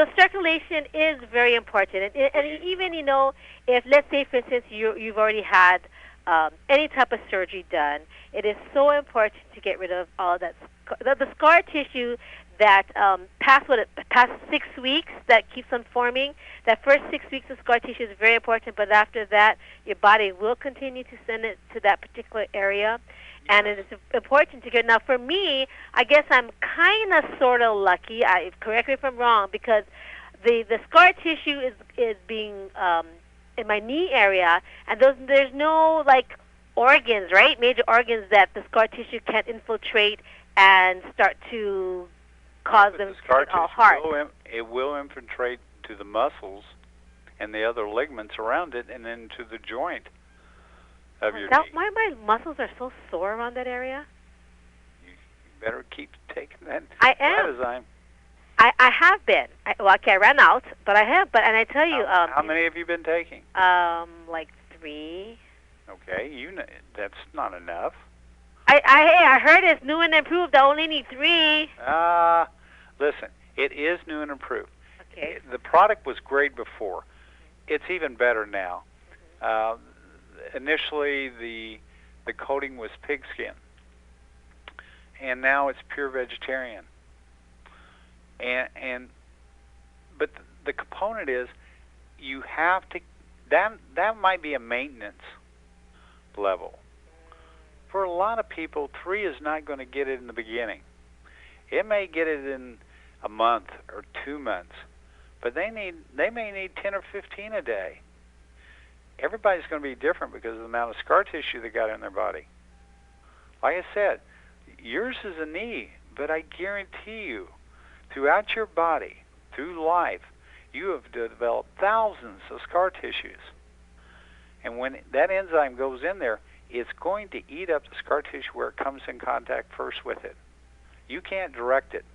So circulation is very important, and even if let's say for instance you've already had any type of surgery done, it is so important to get rid of all that the scar tissue that past 6 weeks that keeps on forming. That first 6 weeks of scar tissue is very important, but after that your body will continue to send it to that particular area. And it is important to get. Now, for me, I guess I'm kind of sort of lucky. Correct me if I'm wrong, because the scar tissue is being in my knee area, and there's no like organs, right? Major organs that the scar tissue can infiltrate and start to cause them to get all hard. It will infiltrate to the muscles and the other ligaments around it, and then to the joint. My muscles are so sore around that area. You better keep taking that. I am. I have been. I ran out, but I have. And I tell you. How many have you been taking? Like 3. Okay, that's not enough. I heard it's new and improved. I only need 3. Listen, it is new and improved. Okay. The product was great before. It's even better now. Initially, the coating was pigskin, and now it's pure vegetarian. But the component is you have to. That might be a maintenance level. For a lot of people, 3 is not going to get it in the beginning. It may get it in a month or 2 months, but they may need 10 or 15 a day. Everybody's going to be different because of the amount of scar tissue they got in their body. Like I said, yours is a knee, but I guarantee you, throughout your body, through life, you have developed thousands of scar tissues. And when that enzyme goes in there, it's going to eat up the scar tissue where it comes in contact first with it. You can't direct it.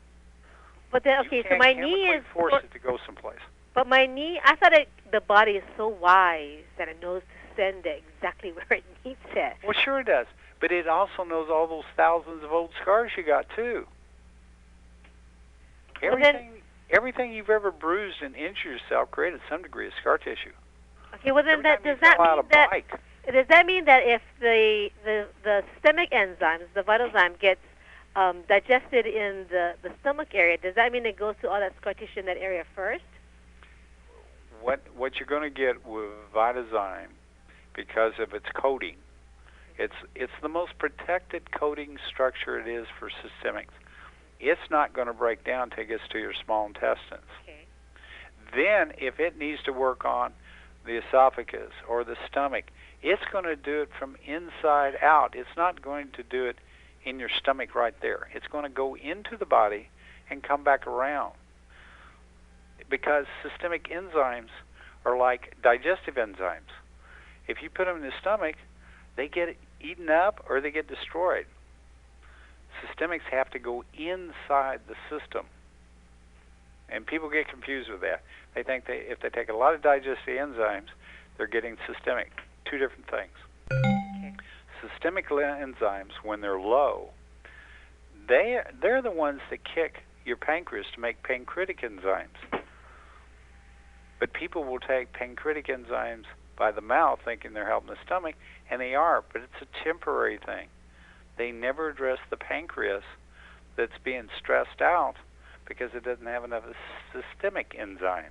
But then, okay, so my knee is force it to go someplace. But my knee, I thought the body is so wise that it knows to send it exactly where it needs it. Well, sure it does. But it also knows all those thousands of old scars you got, too. Everything you've ever bruised and injured yourself created some degree of scar tissue. Okay, well then does that mean that if the systemic enzymes, the Vitalzym, gets digested in the stomach area, does that mean it goes to all that scar tissue in that area first? What you're going to get with Vitalzym, because of its coating, it's the most protected coating structure it is for systemics. It's not going to break down until it gets to your small intestines. Okay. Then, if it needs to work on the esophagus or the stomach, it's going to do it from inside out. It's not going to do it in your stomach right there. It's going to go into the body and come back around. Because systemic enzymes are like digestive enzymes. If you put them in the stomach, they get eaten up or they get destroyed. Systemics have to go inside the system. And people get confused with that. They think if they take a lot of digestive enzymes, they're getting systemic. 2 different things. Okay. Systemic enzymes, when they're low, they're the ones that kick your pancreas to make pancreatic enzymes. But people will take pancreatic enzymes by the mouth thinking they're helping the stomach, and they are, but it's a temporary thing. They never address the pancreas that's being stressed out because it doesn't have enough systemic enzymes.